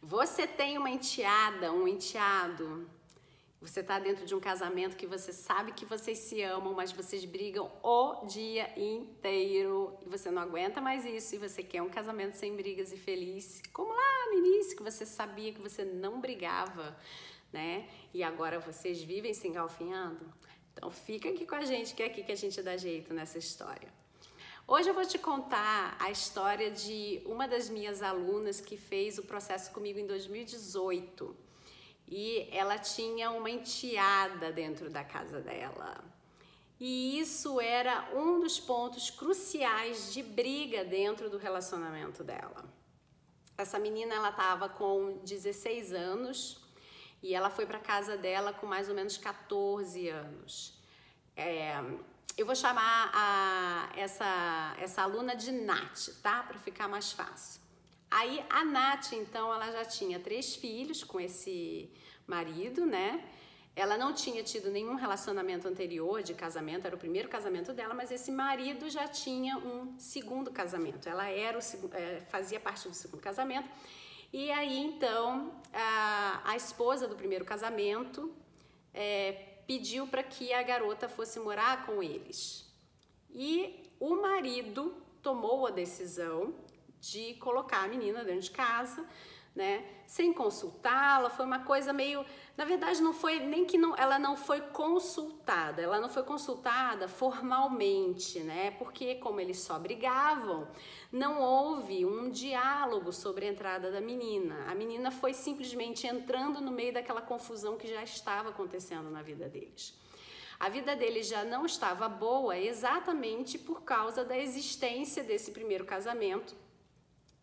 Você tem uma enteada, um enteado. Você está dentro de um casamento que você sabe que vocês se amam, mas vocês brigam o dia inteiro e você não aguenta mais isso e você quer um casamento sem brigas e feliz, como lá no início que você sabia que você não brigava, né? E agora vocês vivem se engalfinhando? Então fica aqui com a gente, que é aqui que a gente dá jeito nessa história. Hoje eu vou te contar a história de uma das minhas alunas que fez o processo comigo em 2018. E ela tinha uma enteada dentro da casa dela. E isso era um dos pontos cruciais de briga dentro do relacionamento dela. Essa menina, ela estava com 16 anos e ela foi para casa dela com mais ou menos 14 anos. Eu vou chamar essa aluna de Nath, tá? Para ficar mais fácil. Aí a Nath, então, ela já tinha 3 filhos com esse marido, né? Ela não tinha tido nenhum relacionamento anterior de casamento, era o primeiro casamento dela, mas esse marido já tinha um segundo casamento. Ela era fazia parte do segundo casamento. E aí, então, a esposa do primeiro casamento pediu para que a garota fosse morar com eles. E o marido tomou a decisão de colocar a menina dentro de casa, né, sem consultá-la. Foi uma coisa meio, na verdade não foi nem que ela não foi consultada, formalmente, né, porque como eles só brigavam, não houve um diálogo sobre a entrada da menina. A menina foi simplesmente entrando no meio daquela confusão que já estava acontecendo na vida deles. A vida deles já não estava boa exatamente por causa da existência desse primeiro casamento,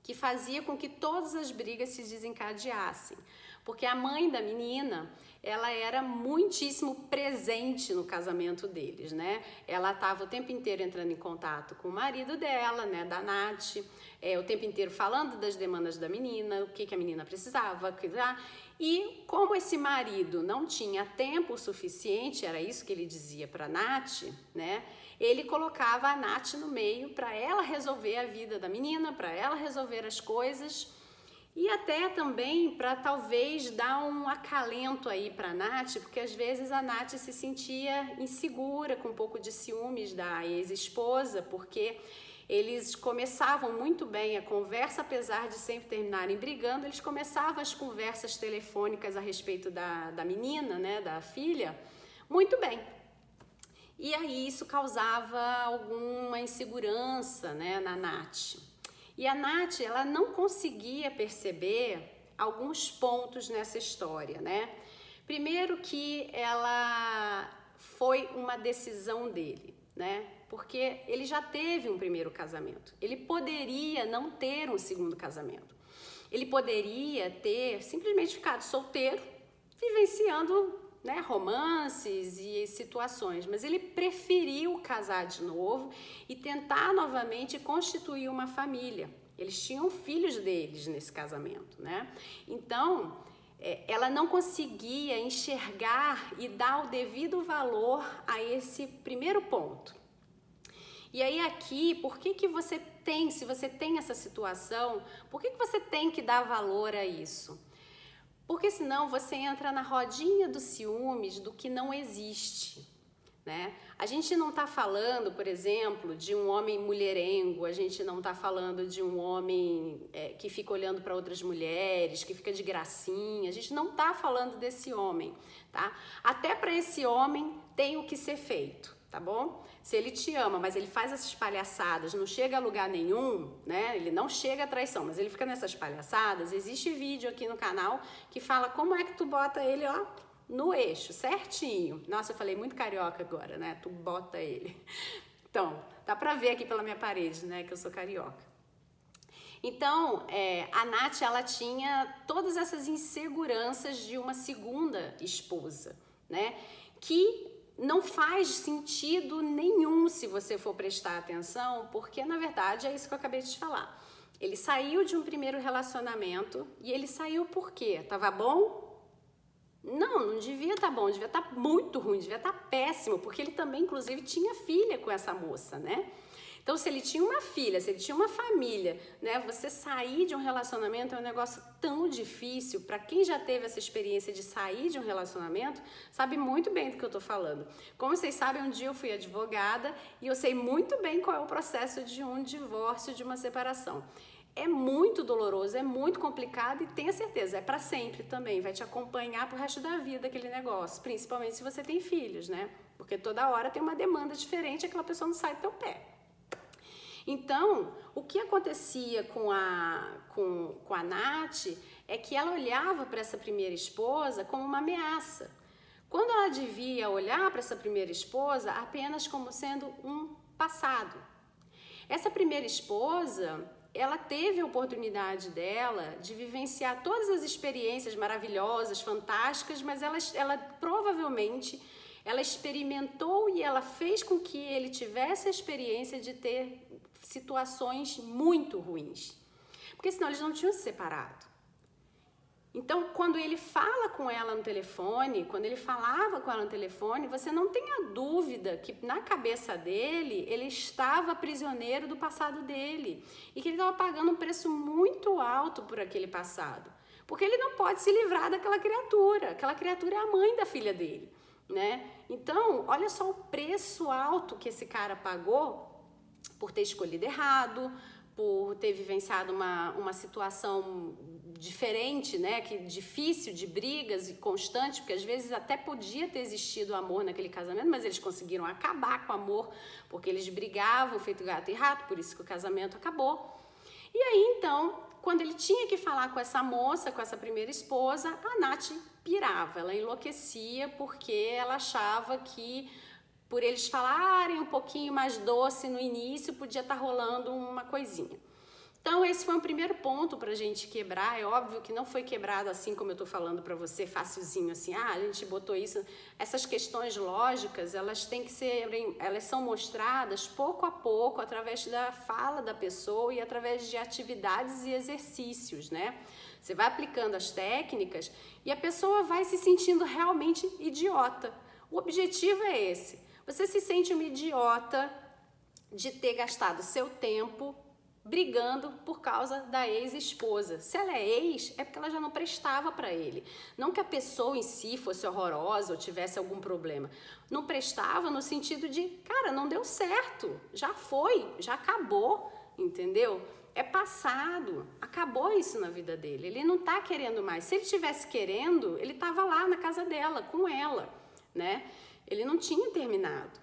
que fazia com que todas as brigas se desencadeassem. Porque a mãe da menina, ela era muitíssimo presente no casamento deles, né? Ela estava o tempo inteiro entrando em contato com o marido dela, né, da Nath, o tempo inteiro falando das demandas da menina, o que a menina precisava, e como esse marido não tinha tempo suficiente, era isso que ele dizia para a Nath, né? Ele colocava a Nath no meio para ela resolver a vida da menina, para ela resolver as coisas e até também para talvez dar um acalento aí para a Nath, porque às vezes a Nath se sentia insegura, com um pouco de ciúmes da ex-esposa, porque eles começavam muito bem a conversa, apesar de sempre terminarem brigando, eles começavam as conversas telefônicas a respeito da menina, né, da filha, muito bem. E aí isso causava alguma insegurança, né, na Nath. E a Nath, ela não conseguia perceber alguns pontos nessa história, né? Primeiro que ela foi uma decisão dele, né? Porque ele já teve um primeiro casamento. Ele poderia não ter um segundo casamento. Ele poderia ter simplesmente ficado solteiro, vivenciando, né, romances e situações, mas ele preferiu casar de novo e tentar novamente constituir uma família. Eles tinham filhos deles nesse casamento, né? Então, ela não conseguia enxergar e dar o devido valor a esse primeiro ponto. E aí aqui, por que você tem, se você tem essa situação, por que você tem que dar valor a isso? Porque senão você entra na rodinha dos ciúmes do que não existe, né? A gente não está falando, por exemplo, de um homem mulherengo, a gente não está falando de um homem que fica olhando para outras mulheres, que fica de gracinha, a gente não está falando desse homem, tá? Até para esse homem tem o que ser feito, tá bom? Se ele te ama, mas ele faz essas palhaçadas, não chega a lugar nenhum, né? Ele não chega a traição, mas ele fica nessas palhaçadas. Existe vídeo aqui no canal que fala como é que tu bota ele, ó, no eixo, certinho. Nossa, eu falei muito carioca agora, né? Tu bota ele. Então, dá pra ver aqui pela minha parede, né? Que eu sou carioca. Então, a Nath, ela tinha todas essas inseguranças de uma segunda esposa, né? Que não faz sentido nenhum se você for prestar atenção, porque na verdade é isso que eu acabei de te falar. Ele saiu de um primeiro relacionamento e ele saiu por quê? Tava bom? Não devia estar bom, devia estar muito ruim, devia estar péssimo, porque ele também, inclusive, tinha filha com essa moça, né? Então, se ele tinha uma filha, se ele tinha uma família, né, você sair de um relacionamento é um negócio tão difícil. Para quem já teve essa experiência de sair de um relacionamento, sabe muito bem do que eu tô falando. Como vocês sabem, um dia eu fui advogada e eu sei muito bem qual é o processo de um divórcio, de uma separação. É muito doloroso, é muito complicado e tenha certeza, é para sempre também, vai te acompanhar pro resto da vida aquele negócio, principalmente se você tem filhos, né? Porque toda hora tem uma demanda diferente, aquela pessoa não sai do teu pé. Então, o que acontecia com a Nath é que ela olhava para essa primeira esposa como uma ameaça. Quando ela devia olhar para essa primeira esposa apenas como sendo um passado. Essa primeira esposa, ela teve a oportunidade dela de vivenciar todas as experiências maravilhosas, fantásticas, mas ela provavelmente ela experimentou e ela fez com que ele tivesse a experiência de ter situações muito ruins, porque senão eles não tinham se separado. Então, quando ele fala com ela no telefone, quando ele falava com ela no telefone, você não tem a dúvida que na cabeça dele, ele estava prisioneiro do passado dele e que ele estava pagando um preço muito alto por aquele passado, porque ele não pode se livrar daquela criatura. Aquela criatura é a mãe da filha dele, né? Então, olha só o preço alto que esse cara pagou por ter escolhido errado, por ter vivenciado uma situação diferente, né, que difícil, de brigas e constantes, porque às vezes até podia ter existido amor naquele casamento, mas eles conseguiram acabar com o amor, porque eles brigavam feito gato e rato, por isso que o casamento acabou. E aí, então, quando ele tinha que falar com essa moça, com essa primeira esposa, a Nath pirava, ela enlouquecia, porque ela achava que por eles falarem um pouquinho mais doce no início, podia estar rolando uma coisinha. Então, esse foi um primeiro ponto para a gente quebrar. É óbvio que não foi quebrado assim como eu estou falando para você, facilzinho assim, a gente botou isso. Essas questões lógicas, elas têm que ser, elas são mostradas pouco a pouco, através da fala da pessoa e através de atividades e exercícios, né? Você vai aplicando as técnicas e a pessoa vai se sentindo realmente idiota. O objetivo é esse. Você se sente uma idiota de ter gastado seu tempo brigando por causa da ex-esposa. Se ela é ex, é porque ela já não prestava para ele. Não que a pessoa em si fosse horrorosa ou tivesse algum problema. Não prestava no sentido de, cara, não deu certo. Já foi, já acabou, entendeu? É passado, acabou isso na vida dele. Ele não tá querendo mais. Se ele tivesse querendo, ele tava lá na casa dela, com ela, né? Ele não tinha terminado.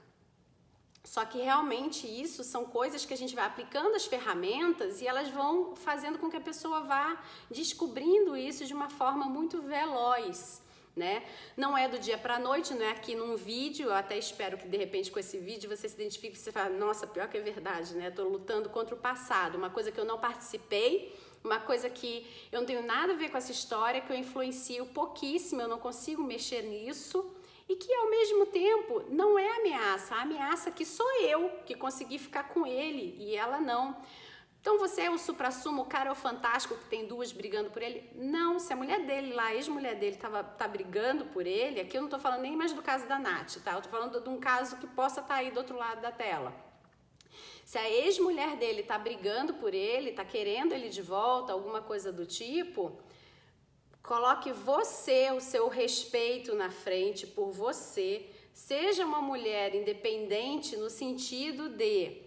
Só que realmente isso são coisas que a gente vai aplicando as ferramentas e elas vão fazendo com que a pessoa vá descobrindo isso de uma forma muito veloz, né? Não é do dia para a noite, não é aqui num vídeo. Eu até espero que de repente com esse vídeo você se identifique e você fale, nossa, pior que é verdade, né? Tô lutando contra o passado, uma coisa que eu não participei, uma coisa que eu não tenho nada a ver com essa história, que eu influencio pouquíssimo, eu não consigo mexer nisso. E que ao mesmo tempo não é ameaça, a ameaça que sou eu que consegui ficar com ele e ela não. Então você é o suprassumo, o cara é o fantástico que tem duas brigando por ele? Não, se a mulher dele lá, a ex-mulher dele tá brigando por ele, aqui eu não tô falando nem mais do caso da Nath, tá? Eu tô falando de um caso que possa estar aí do outro lado da tela. Se a ex-mulher dele tá brigando por ele, tá querendo ele de volta, alguma coisa do tipo, coloque você, o seu respeito na frente por você. Seja uma mulher independente no sentido de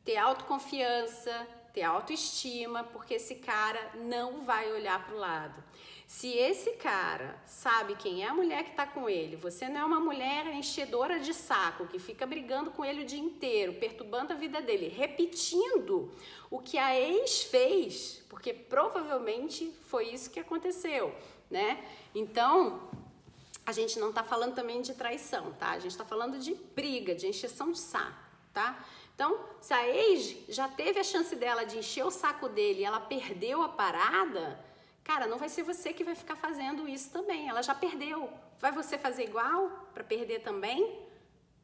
ter autoconfiança, ter autoestima, porque esse cara não vai olhar para o lado. Se esse cara sabe quem é a mulher que está com ele, você não é uma mulher enchedora de saco, que fica brigando com ele o dia inteiro, perturbando a vida dele, repetindo o que a ex fez, porque provavelmente foi isso que aconteceu, né? Então, a gente não está falando também de traição, tá? A gente está falando de briga, de encheção de saco, tá? Então, se a ex já teve a chance dela de encher o saco dele e ela perdeu a parada, cara, não vai ser você que vai ficar fazendo isso também. Ela já perdeu. Vai você fazer igual para perder também?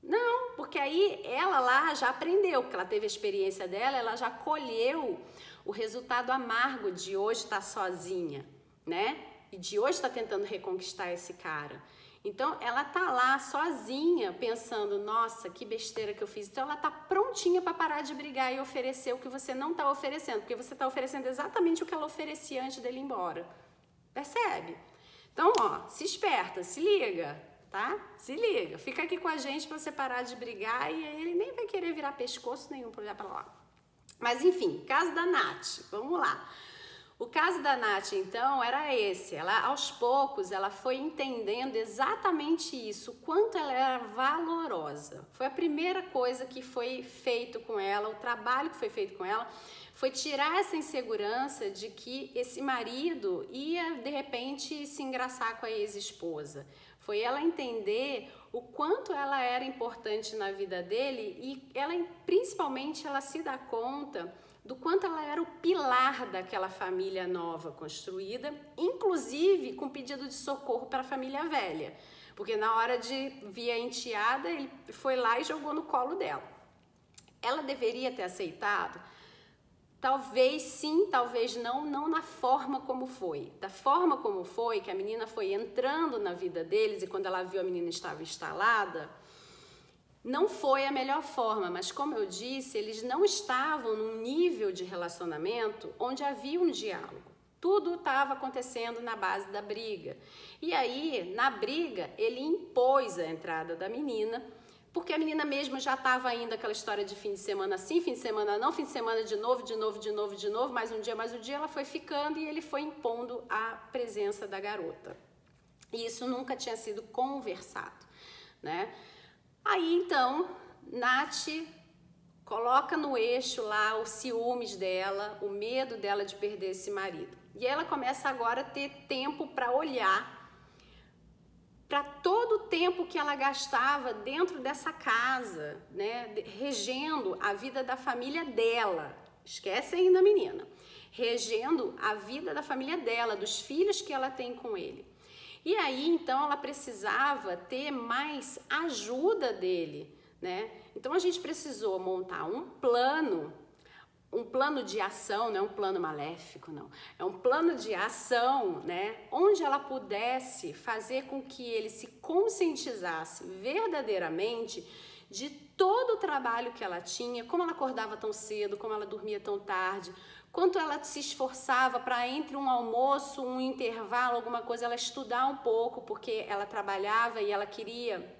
Não, porque aí ela lá já aprendeu, porque ela teve a experiência dela, ela já colheu o resultado amargo de hoje estar sozinha, né? E de hoje estar tentando reconquistar esse cara. Então, ela tá lá sozinha, pensando, nossa, que besteira que eu fiz. Então, ela tá prontinha para parar de brigar e oferecer o que você não tá oferecendo, porque você tá oferecendo exatamente o que ela oferecia antes dele ir embora. Percebe? Então, ó, se esperta, se liga, tá? Se liga. Fica aqui com a gente para você parar de brigar e aí ele nem vai querer virar pescoço nenhum para olhar para lá. Mas, enfim, caso da Nath, vamos lá. O caso da Nath, então, era esse. Ela, aos poucos, ela foi entendendo exatamente isso, o quanto ela era valorosa. Foi a primeira coisa que foi feito com ela, o trabalho que foi feito com ela, foi tirar essa insegurança de que esse marido ia, de repente, se engraçar com a ex-esposa. Foi ela entender o quanto ela era importante na vida dele e ela, principalmente, ela se dá conta do quanto ela era o pilar daquela família nova construída, inclusive com pedido de socorro para a família velha, porque na hora de vir a enteada, ele foi lá e jogou no colo dela. Ela deveria ter aceitado? Talvez sim, talvez não, não na forma como foi. Da forma como foi, que a menina foi entrando na vida deles e quando ela viu a menina estava instalada, não foi a melhor forma, mas como eu disse, eles não estavam num nível de relacionamento onde havia um diálogo. Tudo estava acontecendo na base da briga. E aí, na briga, ele impôs a entrada da menina, porque a menina mesmo já estava indo aquela história de fim de semana sim, fim de semana não, fim de semana de novo, mais um dia, ela foi ficando e ele foi impondo a presença da garota. E isso nunca tinha sido conversado, né? Aí, então, Nath coloca no eixo lá os ciúmes dela, o medo dela de perder esse marido. E ela começa agora a ter tempo para olhar para todo o tempo que ela gastava dentro dessa casa, né, regendo a vida da família dela. Esquece ainda a menina. Regendo a vida da família dela, dos filhos que ela tem com ele. E aí, então, ela precisava ter mais ajuda dele, né? Então, a gente precisou montar um plano de ação, não é um plano maléfico, não. É um plano de ação, né? Onde ela pudesse fazer com que ele se conscientizasse verdadeiramente de todo o trabalho que ela tinha, como ela acordava tão cedo, como ela dormia tão tarde, quanto ela se esforçava para entre um almoço, um intervalo, alguma coisa, ela estudar um pouco, porque ela trabalhava e ela queria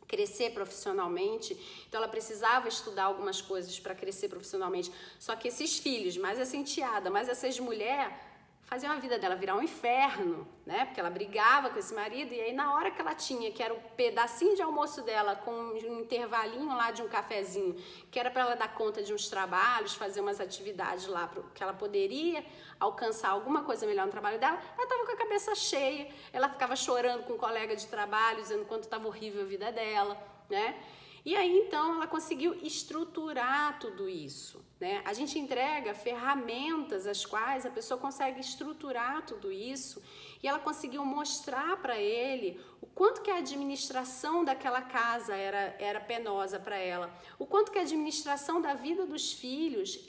crescer profissionalmente, então ela precisava estudar algumas coisas para crescer profissionalmente. Só que esses filhos, mais essa enteada, mais essa ex-mulher, faziam a vida dela virar um inferno, né? Porque ela brigava com esse marido e aí na hora que ela tinha, que era o pedacinho de almoço dela com um intervalinho lá de um cafezinho, que era para ela dar conta de uns trabalhos, fazer umas atividades lá que ela poderia alcançar alguma coisa melhor no trabalho dela, ela estava com a cabeça cheia, ela ficava chorando com um colega de trabalho, dizendo quanto estava horrível a vida dela, né? E aí, então, ela conseguiu estruturar tudo isso, né? A gente entrega ferramentas as quais a pessoa consegue estruturar tudo isso e ela conseguiu mostrar para ele o quanto que a administração daquela casa era penosa para ela, o quanto que a administração da vida dos filhos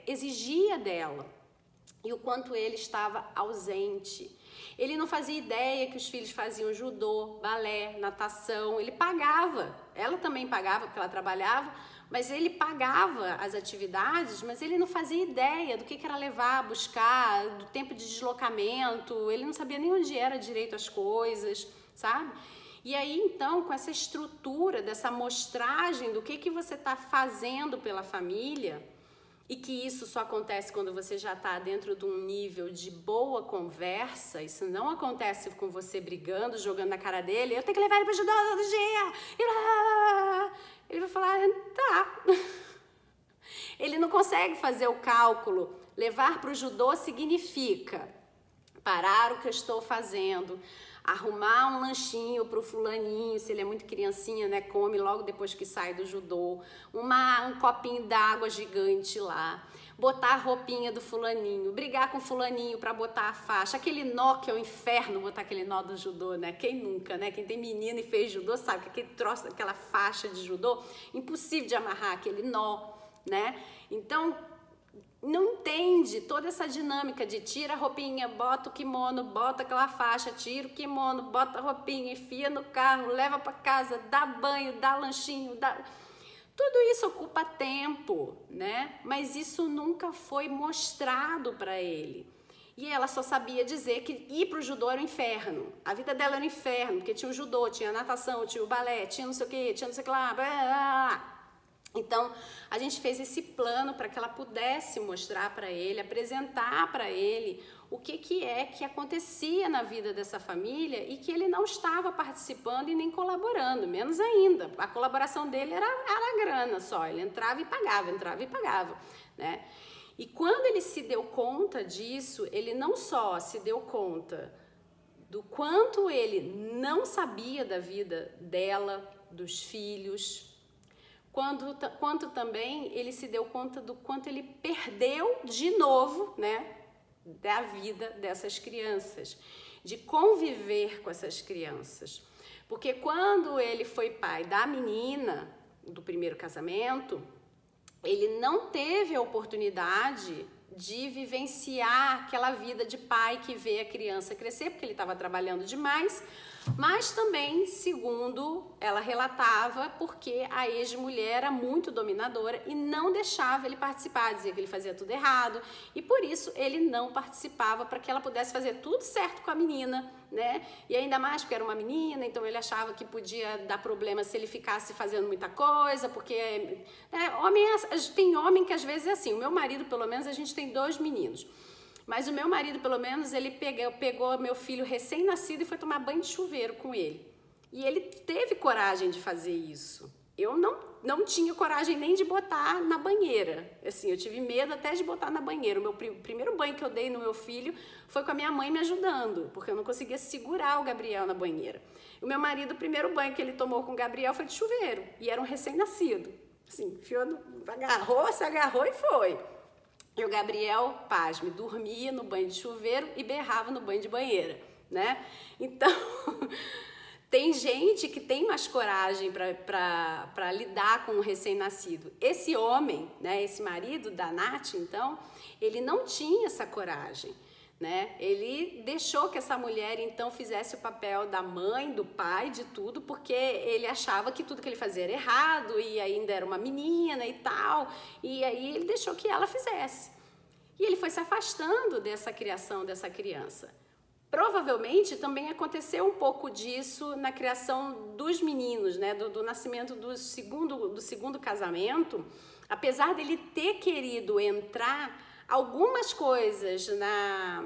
exigia dela e o quanto ele estava ausente. Ele não fazia ideia que os filhos faziam judô, balé, natação, ele pagava. Ela também pagava porque ela trabalhava, mas ele pagava as atividades, mas ele não fazia ideia do que era levar, buscar, do tempo de deslocamento, ele não sabia nem onde era direito as coisas, sabe? E aí, então, com essa estrutura, dessa amostragem do que você está fazendo pela família, e que isso só acontece quando você já está dentro de um nível de boa conversa, isso não acontece com você brigando, jogando na cara dele, eu tenho que levar ele para o judô todo dia, ele vai falar, tá. Ele não consegue fazer o cálculo, levar para o judô significa parar o que eu estou fazendo, arrumar um lanchinho pro fulaninho, se ele é muito criancinha, né, come logo depois que sai do judô, um copinho d'água gigante lá, botar a roupinha do fulaninho, brigar com o fulaninho para botar a faixa, aquele nó que é o inferno, botar aquele nó do judô, né, quem nunca, né, quem tem menino e fez judô sabe que aquele troço, aquela faixa de judô, impossível de amarrar aquele nó, né, então não entende toda essa dinâmica de tira a roupinha, bota o kimono, bota aquela faixa, tira o kimono, bota a roupinha, enfia no carro, leva para casa, dá banho, dá lanchinho, dá... Tudo isso ocupa tempo, né? Mas isso nunca foi mostrado para ele. E ela só sabia dizer que ir para o judô era um inferno. A vida dela era um inferno, porque tinha o judô, tinha a natação, tinha o balé, tinha não sei o quê, tinha não sei o que lá, blá, blá, blá. Então, a gente fez esse plano para que ela pudesse mostrar para ele, apresentar para ele o que é que acontecia na vida dessa família e que ele não estava participando e nem colaborando, menos ainda. A colaboração dele era grana só, ele entrava e pagava, né? E quando ele se deu conta disso, ele não só se deu conta do quanto ele não sabia da vida dela, dos filhos, quanto também ele se deu conta do quanto ele perdeu de novo, né, da vida dessas crianças, de conviver com essas crianças. Porque quando ele foi pai da menina do primeiro casamento, ele não teve a oportunidade de vivenciar aquela vida de pai que vê a criança crescer, porque ele estava trabalhando demais, mas também, segundo ela relatava, porque a ex-mulher era muito dominadora e não deixava ele participar, dizia que ele fazia tudo errado, e por isso ele não participava para que ela pudesse fazer tudo certo com a menina, né? E ainda mais porque era uma menina, então ele achava que podia dar problema se ele ficasse fazendo muita coisa, porque tem homem que às vezes é assim. O meu marido, pelo menos, a gente tem 2 meninos. Mas o meu marido, pelo menos, ele pegou meu filho recém-nascido e foi tomar banho de chuveiro com ele. E ele teve coragem de fazer isso. Eu não tinha coragem nem de botar na banheira. Assim, eu tive medo até de botar na banheira. O meu primeiro banho que eu dei no meu filho foi com a minha mãe me ajudando, porque eu não conseguia segurar o Gabriel na banheira. O meu marido, o primeiro banho que ele tomou com o Gabriel foi de chuveiro. E era um recém-nascido. Assim, se agarrou e foi. E o Gabriel, pasme, dormia no banho de chuveiro e berrava no banho de banheira, né? Então, tem gente que tem mais coragem para lidar com o recém-nascido. Esse homem, né, esse marido da Nath, então, ele não tinha essa coragem, né? Ele deixou que essa mulher, então, fizesse o papel da mãe, do pai, de tudo, porque ele achava que tudo que ele fazia era errado e ainda era uma menina e tal, e aí ele deixou que ela fizesse. E ele foi se afastando dessa criação dessa criança. Provavelmente também aconteceu um pouco disso na criação dos meninos, né? Do nascimento do segundo casamento. Apesar dele ter querido entrar, algumas coisas na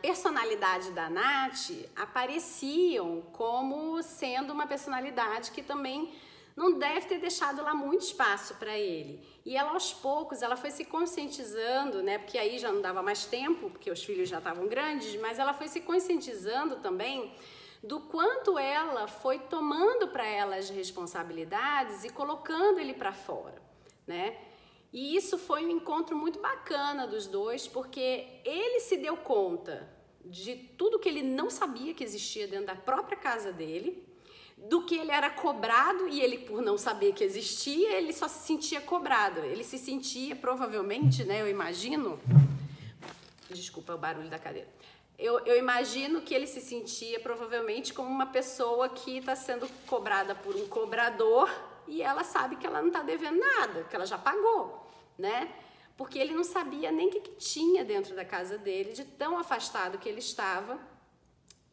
personalidade da Nath apareciam como sendo uma personalidade que também não deve ter deixado lá muito espaço para ele. E ela, aos poucos, ela foi se conscientizando, né? Porque aí já não dava mais tempo, porque os filhos já estavam grandes, mas ela foi se conscientizando também do quanto ela foi tomando para ela as responsabilidades e colocando ele para fora, né? E isso foi um encontro muito bacana dos dois, porque ele se deu conta de tudo que ele não sabia que existia dentro da própria casa dele, do que ele era cobrado, e ele, por não saber que existia, ele só se sentia cobrado. Ele se sentia, provavelmente, né, eu imagino... Desculpa o barulho da cadeira. Eu imagino que ele se sentia, provavelmente, como uma pessoa que está sendo cobrada por um cobrador e ela sabe que ela não está devendo nada, que ela já pagou, né? Porque ele não sabia nem o que tinha dentro da casa dele, de tão afastado que ele estava,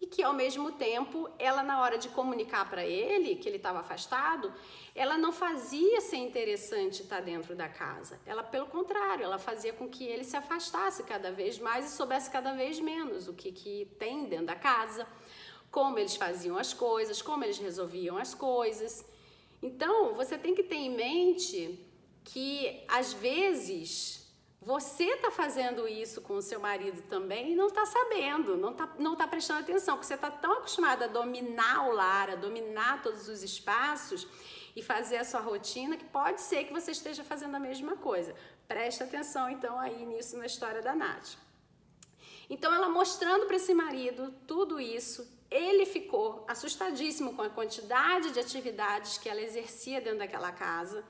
e que, ao mesmo tempo, ela, na hora de comunicar para ele que ele estava afastado, ela não fazia ser interessante estar dentro da casa. Ela, pelo contrário, ela fazia com que ele se afastasse cada vez mais e soubesse cada vez menos o que tem dentro da casa, como eles faziam as coisas, como eles resolviam as coisas. Então, você tem que ter em mente que, às vezes... Você está fazendo isso com o seu marido também e não está sabendo, não tá prestando atenção, porque você está tão acostumada a dominar o lar, a dominar todos os espaços e fazer a sua rotina, que pode ser que você esteja fazendo a mesma coisa. Presta atenção, então, aí nisso, na história da Nath. Então, ela mostrando para esse marido tudo isso, ele ficou assustadíssimo com a quantidade de atividades que ela exercia dentro daquela casa.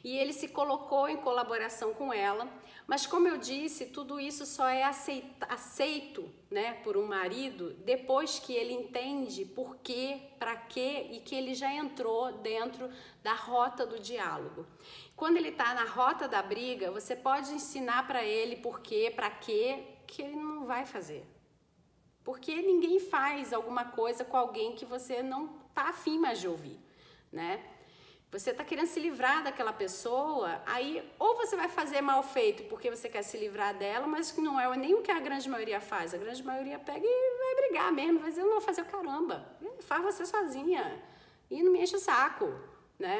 e ele se colocou em colaboração com ela. Mas como eu disse, tudo isso só é aceito, né, por um marido depois que ele entende por quê, para quê e que ele já entrou dentro da rota do diálogo. Quando ele está na rota da briga, você pode ensinar para ele por quê, para quê, que ele não vai fazer. Porque ninguém faz alguma coisa com alguém que você não está afim mais de ouvir, né? Você está querendo se livrar daquela pessoa, aí ou você vai fazer mal feito porque você quer se livrar dela, mas que não é nem o que a grande maioria faz. A grande maioria pega e vai brigar mesmo, vai dizer, eu não vou fazer o caramba, faz você sozinha e não me enche o saco, né?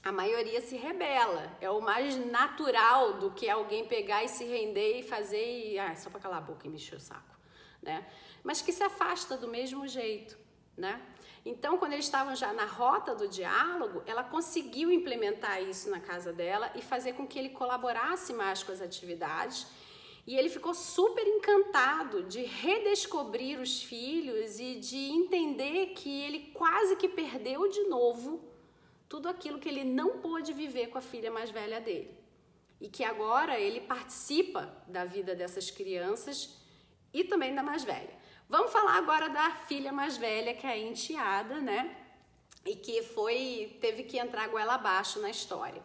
A maioria se rebela, é o mais natural do que alguém pegar e se render e fazer e, só para calar a boca e me encher o saco, né? Mas que se afasta do mesmo jeito, né? Então, quando eles estavam já na rota do diálogo, ela conseguiu implementar isso na casa dela e fazer com que ele colaborasse mais com as atividades. E ele ficou super encantado de redescobrir os filhos e de entender que ele quase que perdeu de novo tudo aquilo que ele não pôde viver com a filha mais velha dele. E que agora ele participa da vida dessas crianças e também da mais velha. Vamos falar agora da filha mais velha, que é a enteada, né? E que teve que entrar goela abaixo na história.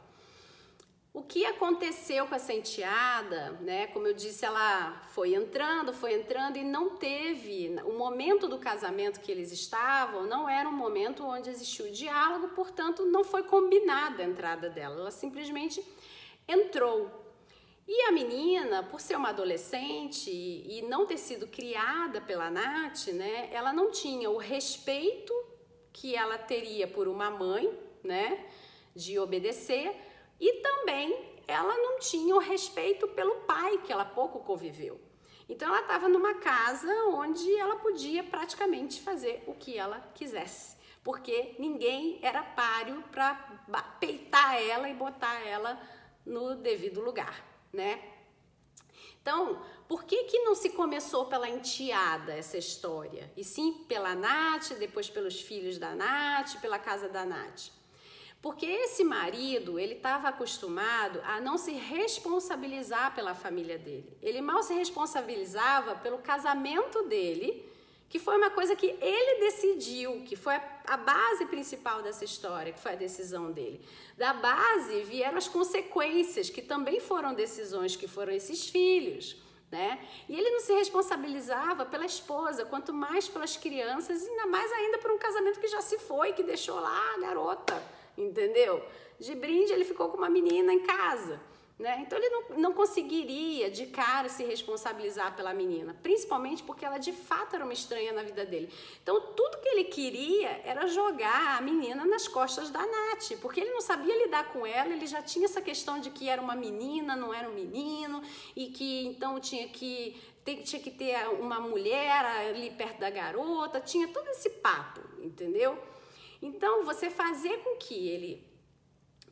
O que aconteceu com essa enteada, né? Como eu disse, ela foi entrando e não teve... O momento do casamento que eles estavam não era um momento onde existiu diálogo, portanto, não foi combinada a entrada dela. Ela simplesmente entrou. E a menina, por ser uma adolescente e não ter sido criada pela Nath, né, ela não tinha o respeito que ela teria por uma mãe, né, de obedecer, e também ela não tinha o respeito pelo pai, que ela pouco conviveu. Então ela estava numa casa onde ela podia praticamente fazer o que ela quisesse, porque ninguém era páreo para peitar ela e botar ela no devido lugar, né? Então, por que não se começou pela enteada essa história? E sim pela Nath, depois pelos filhos da Nath, pela casa da Nath? Porque esse marido, ele estava acostumado a não se responsabilizar pela família dele. Ele mal se responsabilizava pelo casamento dele, que foi uma coisa que ele decidiu, que foi a base principal dessa história, que foi a decisão dele. Da base vieram as consequências, que também foram decisões, que foram esses filhos, né? E ele não se responsabilizava pela esposa, quanto mais pelas crianças, e ainda mais ainda por um casamento que já se foi, que deixou lá a garota, entendeu? De brinde ele ficou com uma menina em casa, né? Então ele não conseguiria de cara se responsabilizar pela menina, principalmente porque ela de fato era uma estranha na vida dele. Então tudo que ele queria era jogar a menina nas costas da Nath, porque ele não sabia lidar com ela, ele já tinha essa questão de que era uma menina, não era um menino, e que então tinha que ter uma mulher ali perto da garota, tinha todo esse papo, entendeu? Então você fazer com que ele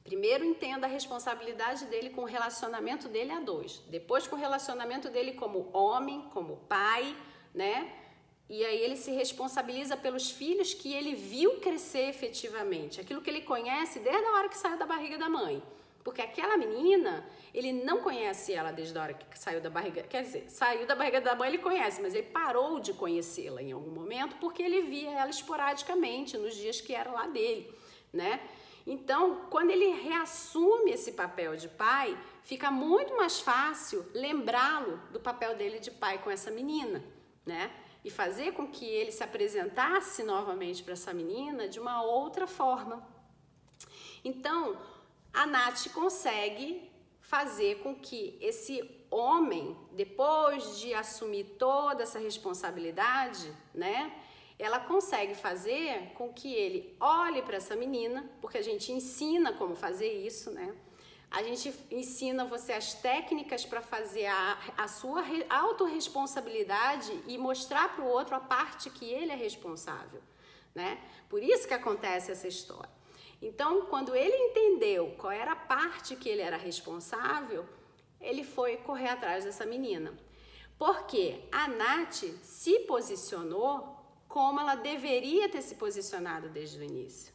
primeiro entenda a responsabilidade dele com o relacionamento dele a dois, depois com o relacionamento dele como homem, como pai, né? E aí ele se responsabiliza pelos filhos que ele viu crescer efetivamente, aquilo que ele conhece desde a hora que saiu da barriga da mãe. Porque aquela menina, ele não conhece ela desde a hora que saiu da barriga, quer dizer, saiu da barriga da mãe ele conhece, mas ele parou de conhecê-la em algum momento porque ele via ela esporadicamente nos dias que era lá dele, né? Então, quando ele reassume esse papel de pai, fica muito mais fácil lembrá-lo do papel dele de pai com essa menina, né? E fazer com que ele se apresentasse novamente para essa menina de uma outra forma. Então, a Nath consegue fazer com que esse homem, depois de assumir toda essa responsabilidade, né? Ela consegue fazer com que ele olhe para essa menina, porque a gente ensina como fazer isso, né? A gente ensina você as técnicas para fazer a sua autorresponsabilidade e mostrar para o outro a parte que ele é responsável, né? Por isso que acontece essa história. Então, quando ele entendeu qual era a parte que ele era responsável, ele foi correr atrás dessa menina. Porque a Nath se posicionou como ela deveria ter se posicionado desde o início.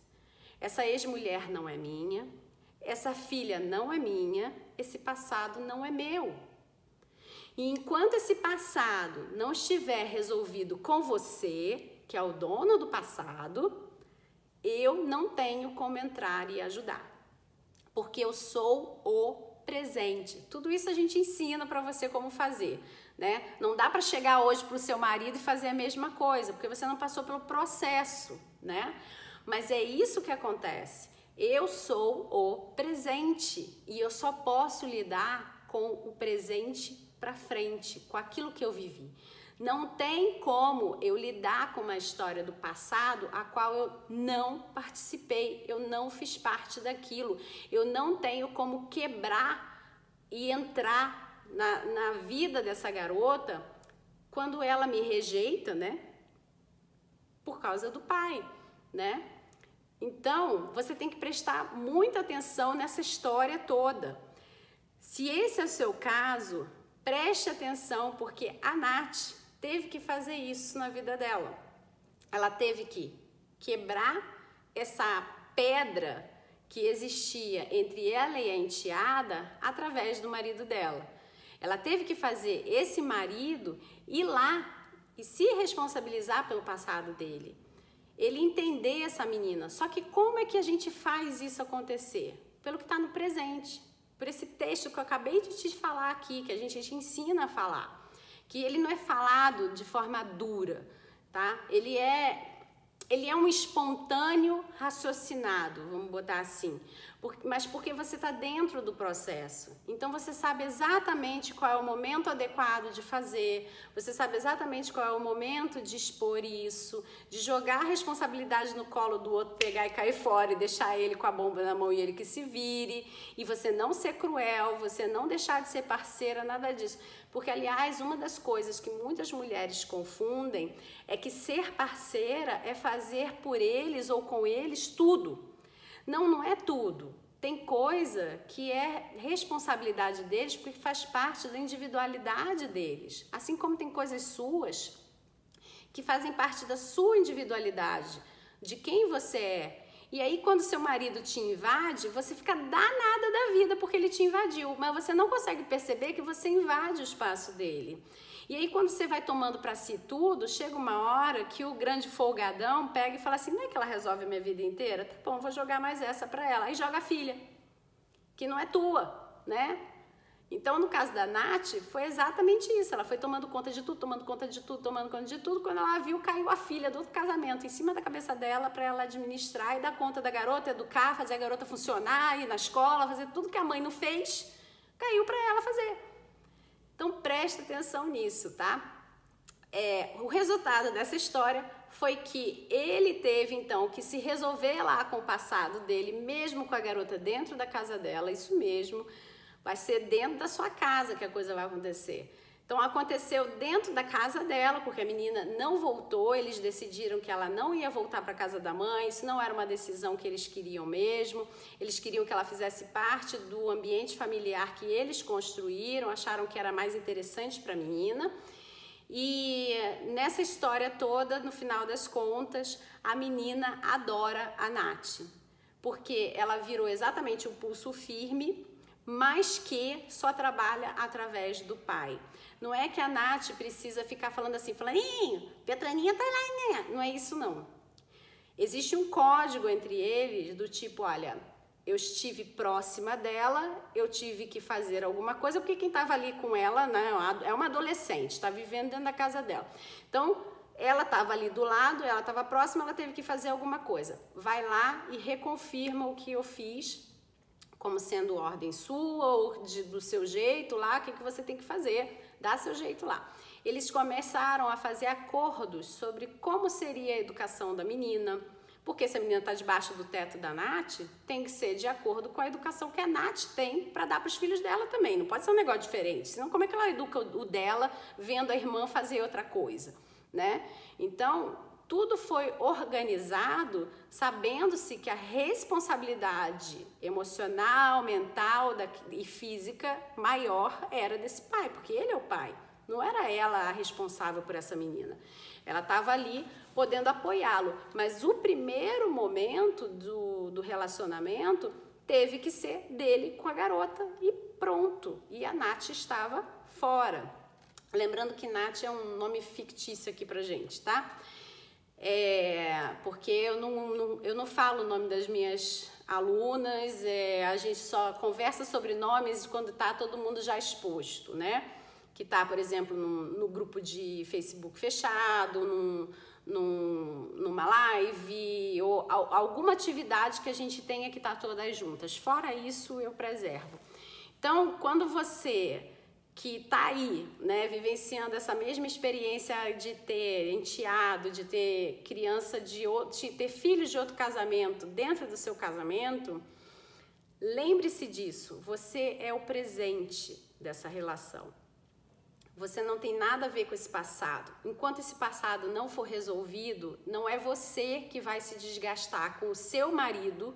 Essa ex-mulher não é minha, essa filha não é minha, esse passado não é meu. E enquanto esse passado não estiver resolvido com você, que é o dono do passado, eu não tenho como entrar e ajudar. Porque eu sou o presente. Tudo isso a gente ensina para você como fazer, né? Não dá para chegar hoje para o seu marido e fazer a mesma coisa, porque você não passou pelo processo, né? Mas é isso que acontece. Eu sou o presente e eu só posso lidar com o presente para frente, com aquilo que eu vivi. Não tem como eu lidar com uma história do passado a qual eu não participei, eu não fiz parte daquilo. Eu não tenho como quebrar e entrar na vida dessa garota quando ela me rejeita, né? Por causa do pai, né? Então, você tem que prestar muita atenção nessa história toda. Se esse é o seu caso, preste atenção, porque a Nath teve que fazer isso na vida dela. Ela teve que quebrar essa pedra que existia entre ela e a enteada através do marido dela. Ela teve que fazer esse marido ir lá e se responsabilizar pelo passado dele. Ele entender essa menina. Só que como é que a gente faz isso acontecer? Pelo que está no presente. Por esse texto que eu acabei de te falar aqui, que a gente te ensina a falar. Que ele não é falado de forma dura, tá? Ele é um espontâneo raciocinado, vamos botar assim. Mas porque você está dentro do processo. Então você sabe exatamente qual é o momento adequado de fazer, você sabe exatamente qual é o momento de expor isso, de jogar a responsabilidade no colo do outro, pegar e cair fora e deixar ele com a bomba na mão e ele que se vire, e você não ser cruel, você não deixar de ser parceira, nada disso. Porque, aliás, uma das coisas que muitas mulheres confundem é que ser parceira é fazer por eles ou com eles tudo. Não, não é tudo. Tem coisa que é responsabilidade deles porque faz parte da individualidade deles. Assim como tem coisas suas que fazem parte da sua individualidade, de quem você é. E aí, quando seu marido te invade, você fica danada da vida porque ele te invadiu, mas você não consegue perceber que você invade o espaço dele. E aí, quando você vai tomando para si tudo, chega uma hora que o grande folgadão pega e fala assim, não é que ela resolve a minha vida inteira? Tá bom, vou jogar mais essa para ela. Aí joga a filha, que não é tua, né? Então, no caso da Nath, foi exatamente isso. Ela foi tomando conta de tudo, tomando conta de tudo, tomando conta de tudo. Quando ela viu, caiu a filha do outro casamento em cima da cabeça dela para ela administrar e dar conta da garota, educar, fazer a garota funcionar, ir na escola, fazer tudo que a mãe não fez, caiu para ela fazer. Então, presta atenção nisso, tá? O resultado dessa história foi que ele teve, então, que se resolver lá com o passado dele, mesmo com a garota dentro da casa dela, isso mesmo. Vai ser dentro da sua casa que a coisa vai acontecer. Então, aconteceu dentro da casa dela, porque a menina não voltou, eles decidiram que ela não ia voltar para a casa da mãe, isso não era uma decisão que eles queriam mesmo, eles queriam que ela fizesse parte do ambiente familiar que eles construíram, acharam que era mais interessante para a menina. E nessa história toda, no final das contas, a menina adora a Nath, porque ela virou exatamente o pulso firme, mas que só trabalha através do pai. Não é que a Nath precisa ficar falando assim, fulaninho, Petraninha tá lá, né? Não é isso, não. Existe um código entre eles do tipo, olha, eu estive próxima dela, eu tive que fazer alguma coisa, porque quem estava ali com ela, né, é uma adolescente, está vivendo dentro da casa dela. Então, ela estava ali do lado, ela estava próxima, ela teve que fazer alguma coisa. Vai lá e reconfirma o que eu fiz, como sendo ordem sua ou do seu jeito lá, o que você tem que fazer, dá seu jeito lá. Eles começaram a fazer acordos sobre como seria a educação da menina, porque se a menina está debaixo do teto da Nath, tem que ser de acordo com a educação que a Nath tem para dar para os filhos dela também, não pode ser um negócio diferente, senão como é que ela educa o dela vendo a irmã fazer outra coisa, né? Então, tudo foi organizado sabendo-se que a responsabilidade emocional, mental e física maior era desse pai, porque ele é o pai, não era ela a responsável por essa menina. Ela estava ali podendo apoiá-lo, mas o primeiro momento do relacionamento teve que ser dele com a garota e pronto. E a Nath estava fora. Lembrando que Nath é um nome fictício aqui pra gente, tá? Porque eu não falo o nome das minhas alunas, a gente só conversa sobre nomes quando tá todo mundo já exposto, né? Que tá, por exemplo, no grupo de Facebook fechado, numa live, ou alguma atividade que a gente tenha que estar todas juntas. Fora isso, eu preservo. Então, quando você que está aí, né, vivenciando essa mesma experiência de ter enteado, de ter criança de ter filhos de outro casamento dentro do seu casamento, lembre-se disso, você é o presente dessa relação. Você não tem nada a ver com esse passado. Enquanto esse passado não for resolvido, não é você que vai se desgastar com o seu marido,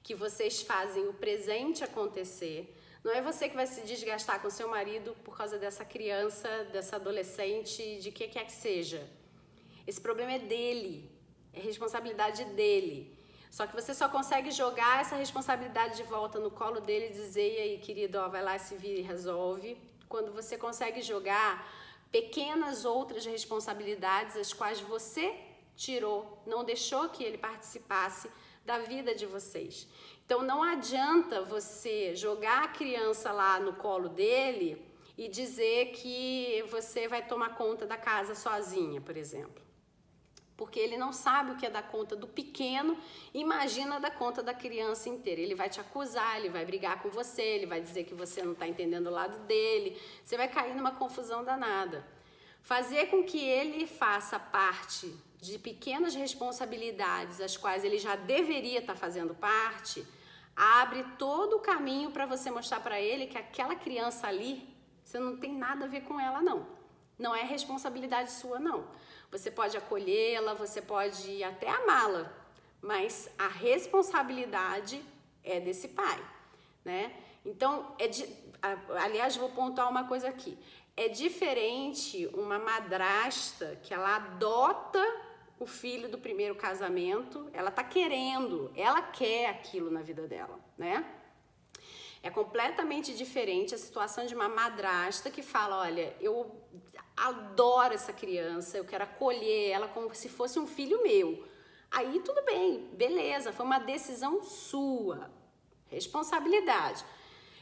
que vocês fazem o presente acontecer. Não é você que vai se desgastar com seu marido por causa dessa criança, dessa adolescente, de que quer que seja. Esse problema é dele, é responsabilidade dele. Só que você só consegue jogar essa responsabilidade de volta no colo dele e dizer, e aí, querido, ó, vai lá, se vira e resolve. Quando você consegue jogar pequenas outras responsabilidades, as quais você tirou, não deixou que ele participasse da vida de vocês. Então, não adianta você jogar a criança lá no colo dele e dizer que você vai tomar conta da casa sozinha, por exemplo. Porque ele não sabe o que é dar conta do pequeno, imagina dar conta da criança inteira. Ele vai te acusar, ele vai brigar com você, ele vai dizer que você não está entendendo o lado dele, você vai cair numa confusão danada. Fazer com que ele faça parte de pequenas responsabilidades, as quais ele já deveria estar fazendo parte, abre todo o caminho para você mostrar para ele que aquela criança ali, você não tem nada a ver com ela, não. Não é responsabilidade sua, não. Você pode acolhê-la, você pode até amá-la, mas a responsabilidade é desse pai, né? Então, aliás, vou pontuar uma coisa aqui. É diferente uma madrasta que ela adota o filho do primeiro casamento, ela tá querendo, ela quer aquilo na vida dela, né? É completamente diferente a situação de uma madrasta que fala, olha, eu adoro essa criança, eu quero acolher ela como se fosse um filho meu. Aí tudo bem, beleza, foi uma decisão sua, responsabilidade.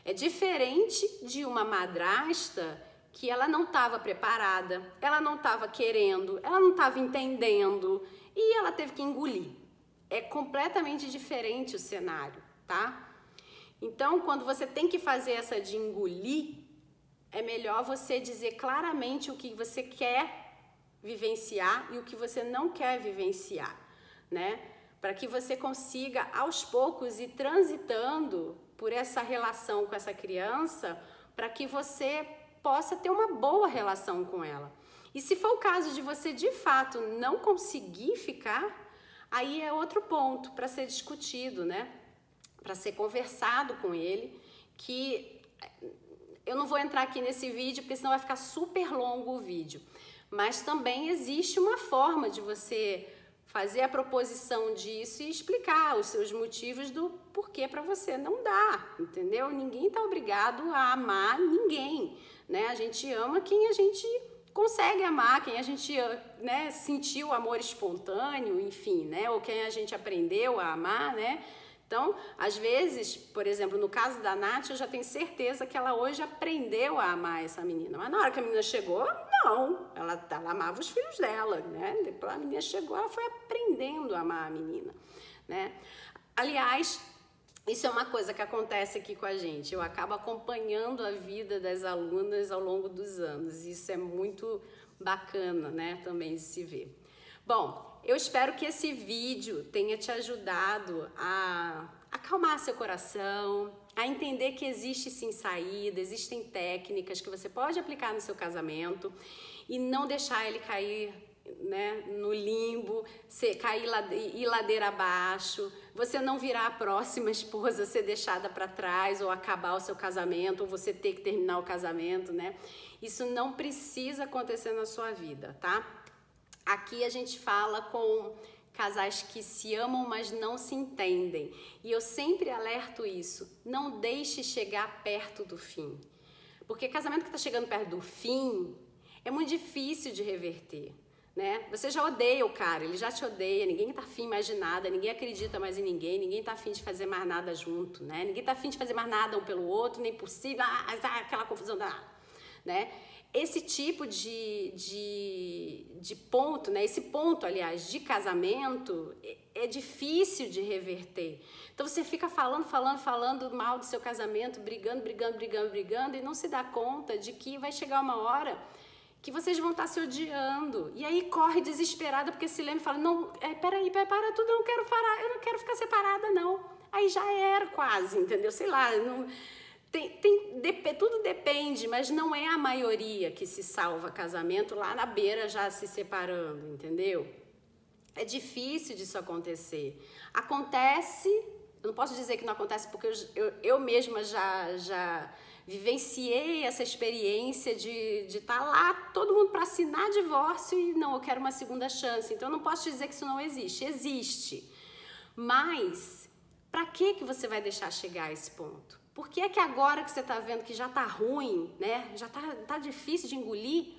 É diferente de uma madrasta que ela não estava preparada, ela não estava querendo, ela não estava entendendo e ela teve que engolir. É completamente diferente o cenário, tá? Então, quando você tem que fazer essa de engolir, é melhor você dizer claramente o que você quer vivenciar e o que você não quer vivenciar, né? Para que você consiga, aos poucos, ir transitando por essa relação com essa criança, para que você possa ter uma boa relação com ela. E se for o caso de você, de fato, não conseguir ficar, aí é outro ponto para ser discutido, né? Para ser conversado com ele, que eu não vou entrar aqui nesse vídeo, porque senão vai ficar super longo o vídeo. Mas também existe uma forma de você fazer a proposição disso e explicar os seus motivos do porquê para você não dá, entendeu? Ninguém está obrigado a amar ninguém, né? A gente ama quem a gente consegue amar, quem a gente, né, sentiu amor espontâneo, enfim, né? Ou quem a gente aprendeu a amar, né? Então, às vezes, por exemplo, no caso da Nath, eu já tenho certeza que ela hoje aprendeu a amar essa menina. Mas na hora que a menina chegou, não. Ela amava os filhos dela, né? Depois a menina chegou, ela foi aprendendo a amar a menina, né? Aliás, isso é uma coisa que acontece aqui com a gente. Eu acabo acompanhando a vida das alunas ao longo dos anos. Isso é muito bacana, né? Também de se ver. Bom, eu espero que esse vídeo tenha te ajudado a acalmar seu coração, a entender que existe sim saída, existem técnicas que você pode aplicar no seu casamento e não deixar ele cair, né, no limbo, ir ladeira abaixo, você não virar a próxima esposa, ser deixada para trás ou acabar o seu casamento, ou você ter que terminar o casamento, né? Isso não precisa acontecer na sua vida, tá? Aqui a gente fala com casais que se amam, mas não se entendem. E eu sempre alerto isso, não deixe chegar perto do fim. Porque casamento que está chegando perto do fim é muito difícil de reverter, né? Você já odeia o cara, ele já te odeia, ninguém tá afim mais de nada, ninguém acredita mais em ninguém, ninguém tá afim de fazer mais nada junto, né? Ninguém tá afim de fazer mais nada um pelo outro, nem por si, aquela confusão, né? Esse tipo de ponto, né? Esse ponto, aliás, de casamento é difícil de reverter. Então você fica falando mal do seu casamento, brigando e não se dá conta de que vai chegar uma hora que vocês vão estar se odiando. E aí corre desesperada porque se lembra e fala, não, peraí, para tudo, eu não quero ficar separada, não. Aí já era quase, entendeu? Sei lá, não... tudo depende, mas não é a maioria que se salva casamento lá na beira já se separando, entendeu? É difícil disso acontecer. Acontece, eu não posso dizer que não acontece porque eu mesma já vivenciei essa experiência de estar lá, todo mundo para assinar divórcio e não, eu quero uma segunda chance. Então eu não posso dizer que isso não existe. Existe. Mas para que você vai deixar chegar a esse ponto? Por que é que agora que você está vendo que já está ruim, né? Já tá difícil de engolir?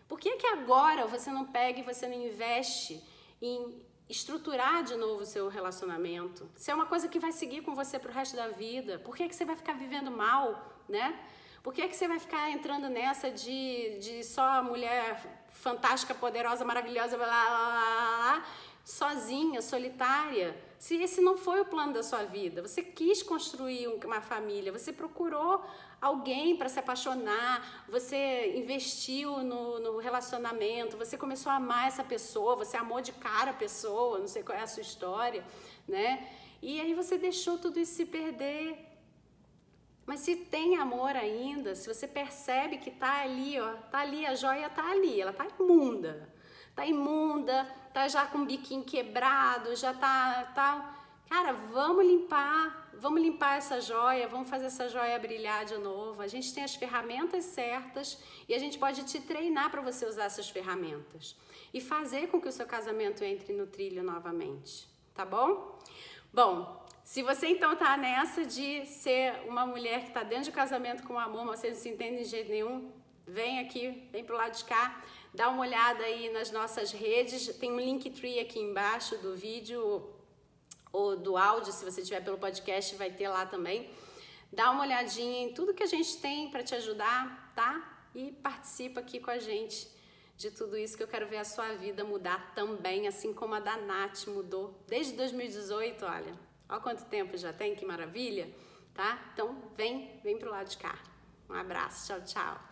Por que é que agora você não pega e você não investe em estruturar de novo o seu relacionamento? Se é uma coisa que vai seguir com você pro resto da vida, por que é que você vai ficar vivendo mal, né? Por que é que você vai ficar entrando nessa de só mulher fantástica, poderosa, maravilhosa, blá, blá, blá, blá, sozinha, solitária? Se esse não foi o plano da sua vida, você quis construir uma família, você procurou alguém para se apaixonar, você investiu no relacionamento, você começou a amar essa pessoa, você amou de cara a pessoa, não sei qual é a sua história, né? E aí você deixou tudo isso se perder. Mas se tem amor ainda, se você percebe que tá ali, ó, tá ali, a joia tá ali, ela tá imunda, tá já com o biquinho quebrado, já tá... Cara, vamos limpar essa joia, vamos fazer essa joia brilhar de novo. A gente tem as ferramentas certas e a gente pode te treinar para você usar essas ferramentas e fazer com que o seu casamento entre no trilho novamente, tá bom? Bom, se você então tá nessa de ser uma mulher que tá dentro de casamento com amor, mas você não se entende de jeito nenhum, vem aqui, vem pro lado de cá, dá uma olhada aí nas nossas redes, tem um Linktree aqui embaixo do vídeo ou do áudio, se você tiver pelo podcast, vai ter lá também. Dá uma olhadinha em tudo que a gente tem para te ajudar, tá? E participa aqui com a gente de tudo isso, que eu quero ver a sua vida mudar também, assim como a da Nath mudou desde 2018, olha quanto tempo já tem, que maravilha, tá? Então vem pro lado de cá. Um abraço, tchau, tchau.